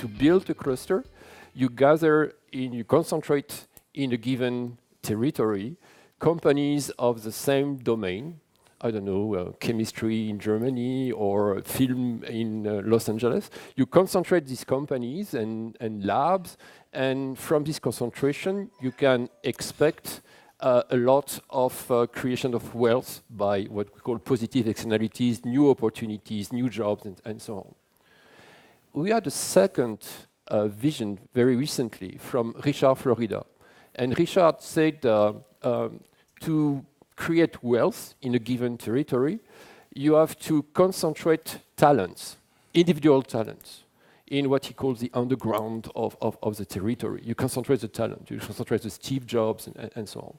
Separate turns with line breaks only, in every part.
to build a cluster, you concentrate in a given territory companies of the same domain. I don't know, chemistry in Germany or film in Los Angeles. You concentrate these companies and labs, and from this concentration, you can expect a lot of creation of wealth by what we call positive externalities, new opportunities, new jobs, and so on. We had a second vision very recently from Richard Florida. And Richard said to create wealth in a given territory, you have to concentrate talents, individual talents, in what he calls the underground of the territory. You concentrate the talent, you concentrate the Steve Jobs and so on.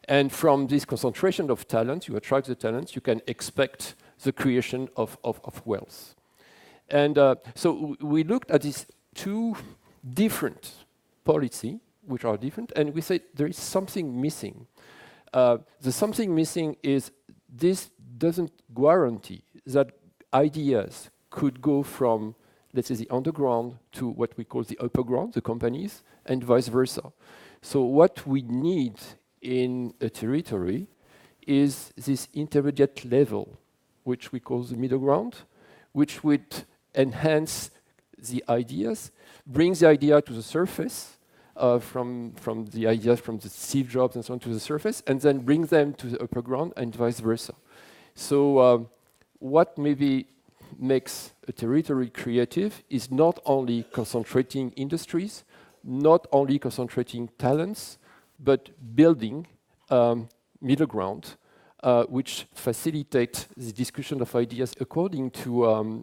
And from this concentration of talent, you attract the talents, you can expect the creation of wealth. And so we looked at these two different policies, which are different, and we said there is something missing. The something missing is this doesn't guarantee that ideas could go from, let's say, the underground to what we call the upper ground, the companies, and vice versa. So what we need in a territory is this intermediate level, which we call the middle ground, which would enhance the ideas, brings the idea to the surface, from the ideas from the Steve Jobs and so on to the surface, and then bring them to the upper ground and vice versa. So what maybe makes a territory creative is not only concentrating industries, not only concentrating talents, but building middle ground, which facilitate the discussion of ideas according to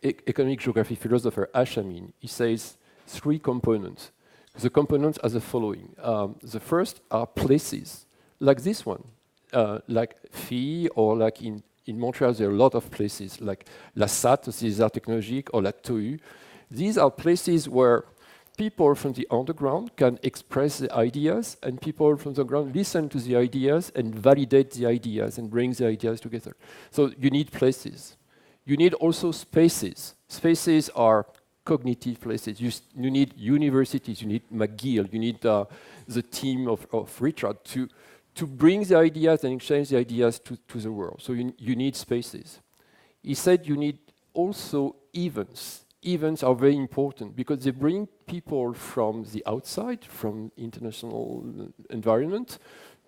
economic geography philosopher Achamin. He says 3 components. The components are the following. The first are places, like this one, like Phi, or like in Montreal, there are a lot of places, like La SAT, Société des Arts Technologiques, or La TOU. These are places where people from the underground can express the ideas, and people from the ground listen to the ideas and validate the ideas and bring the ideas together. So you need places. You need also spaces. Spaces are cognitive places. You need universities, you need McGill, you need the team of Richard to bring the ideas and exchange the ideas to the world. So you need spaces. He said you need also events. Events are very important because they bring people from the outside, from international environment,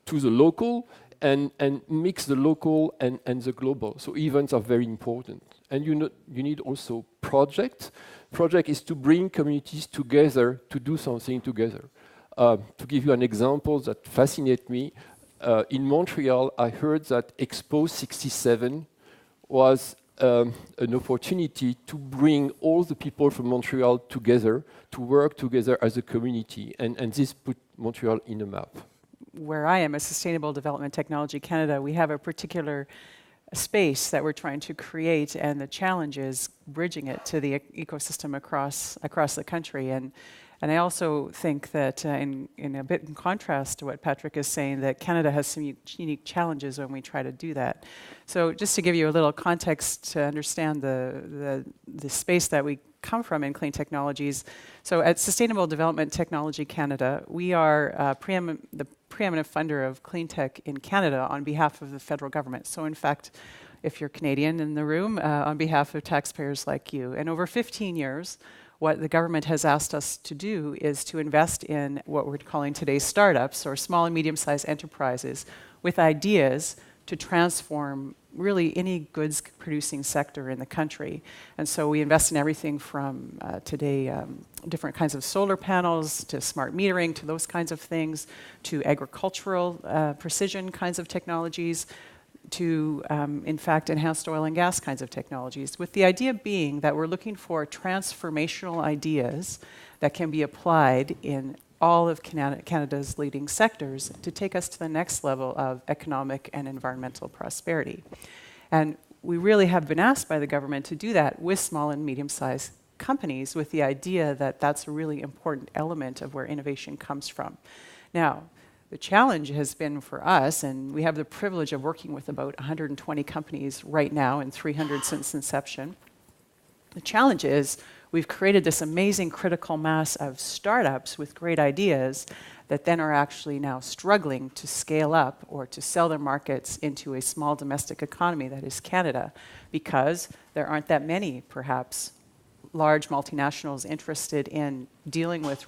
to the local and mix the local and the global. So events are very important. And you need also projects. Project is to bring communities together to do something together. To give you an example that fascinates me, in Montreal, I heard that Expo 67 was an opportunity to bring all the people from Montreal together, to work together as a community, and this put Montreal in a map.
Where I am, at Sustainable Development Technology Canada, we have a particular space that we're trying to create, and the challenge is bridging it to the ecosystem across the country. And I also think that in a bit in contrast to what Patrick is saying, that Canada has some unique challenges when we try to do that. So just to give you a little context to understand the space that we come from in clean technologies. So at Sustainable Development Technology Canada, we are the preeminent funder of clean tech in Canada on behalf of the federal government. So in fact, if you're Canadian in the room, on behalf of taxpayers like you. And over 15 years, what the government has asked us to do is to invest in what we're calling today startups, or small and medium-sized enterprises, with ideas to transform really any goods-producing sector in the country. And so we invest in everything from today, different kinds of solar panels, to smart metering, to those kinds of things, to agricultural precision kinds of technologies, to, in fact, enhanced oil and gas kinds of technologies, with the idea being that we're looking for transformational ideas that can be applied in all of Canada's leading sectors to take us to the next level of economic and environmental prosperity. And we really have been asked by the government to do that with small and medium-sized companies, with the idea that that's a really important element of where innovation comes from. Now, the challenge has been for us, and we have the privilege of working with about 120 companies right now and 300 since inception. The challenge is we've created this amazing critical mass of startups with great ideas that then are actually now struggling to scale up or to sell their markets into a small domestic economy that is Canada, because there aren't that many, perhaps, large multinationals interested in dealing with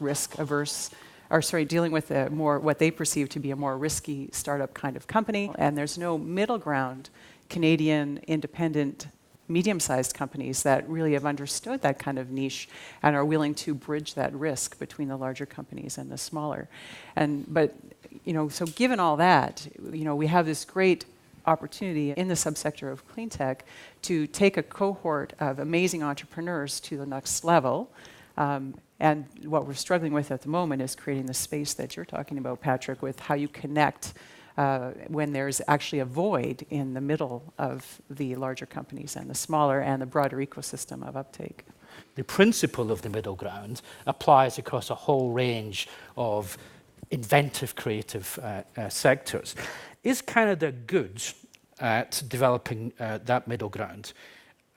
dealing with a more, what they perceive to be a more risky startup kind of company. And there's no middle ground Canadian independent medium-sized companies that really have understood that kind of niche and are willing to bridge that risk between the larger companies and the smaller. But so given all that, we have this great opportunity in the subsector of clean tech to take a cohort of amazing entrepreneurs to the next level. And what we're struggling with at the moment is creating the space that you're talking about, Patrick, with how you connect when there's actually a void in the middle of the larger companies and the smaller and the broader ecosystem of uptake.
The principle of the middle ground applies across a whole range of inventive, creative sectors. Is Canada good at developing that middle ground?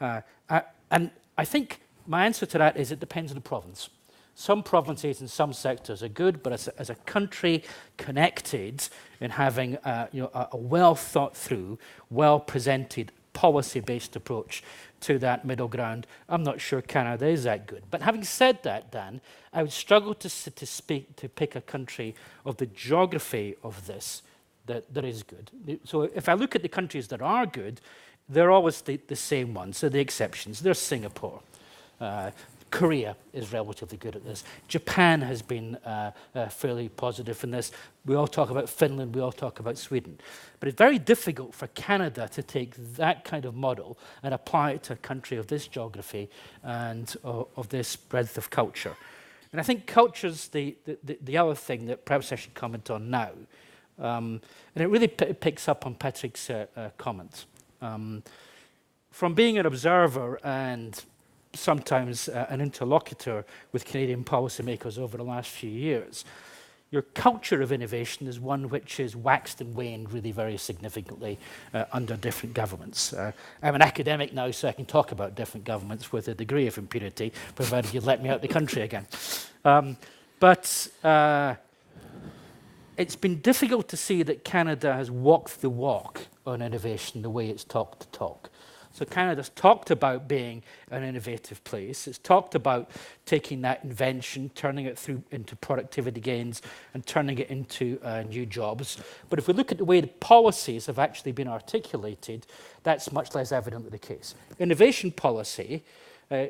And I think my answer to that is it depends on the province. Some provinces and some sectors are good, but as a country connected in having a well thought through, well presented, policy-based approach to that middle ground, I'm not sure Canada is that good. But having said that, Dan, I would struggle to pick a country of the geography of this that is good. So if I look at the countries that are good, they're always the same ones. So the exceptions, there's Singapore. Korea is relatively good at this. Japan has been fairly positive in this. We all talk about Finland, we all talk about Sweden. But it's very difficult for Canada to take that kind of model and apply it to a country of this geography and of this breadth of culture. And I think culture's the other thing that perhaps I should comment on now. And it really picks up on Patrick's comments. From being an observer and sometimes an interlocutor with Canadian policymakers over the last few years, your culture of innovation is one which has waxed and waned really very significantly under different governments. I'm an academic now, so I can talk about different governments with a degree of impunity, provided you let me out the country again. But it's been difficult to see that Canada has walked the walk on innovation the way it's talked the talk. So Canada's talked about being an innovative place. It's talked about taking that invention, turning it through into productivity gains and turning it into new jobs. But if we look at the way the policies have actually been articulated, that's much less evidently the case. Innovation policy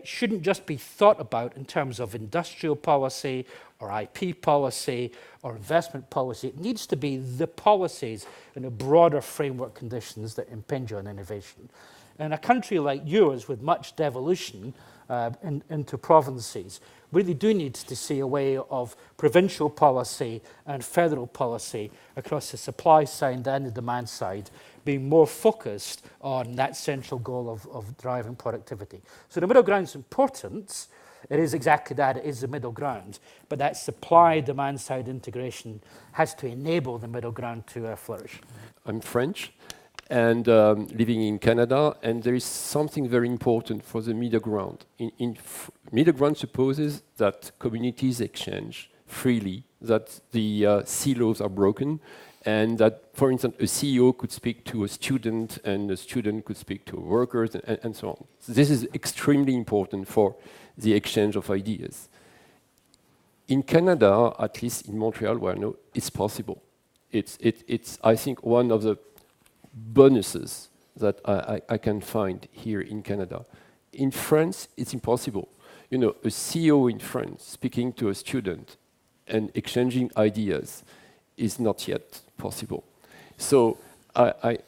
shouldn't just be thought about in terms of industrial policy or IP policy or investment policy. It needs to be the policies and the broader framework conditions that impinge on innovation. And a country like yours, with much devolution into provinces, really do need to see a way of provincial policy and federal policy across the supply side and the demand side being more focused on that central goal of driving productivity. So the middle ground is important. It is exactly that. It is the middle ground. But that supply-demand side integration has to enable the middle ground to flourish.
I'm French and living in Canada, and there is something very important for the middle ground. Middle ground supposes that communities exchange freely, that the silos are broken, and that, for instance, a CEO could speak to a student, and a student could speak to workers, and so on. So this is extremely important for the exchange of ideas. In Canada, at least in Montreal, where I know, it's possible. It's I think, one of the bonuses that I can find here in Canada. In France, it's impossible. You know, a CEO in France speaking to a student and exchanging ideas is not yet possible. So I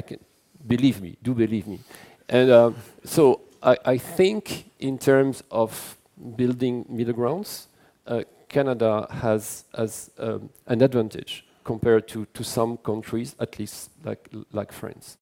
can, believe me, do believe me. And so I think in terms of building middle grounds, Canada has an advantage compared to some countries, at least like France.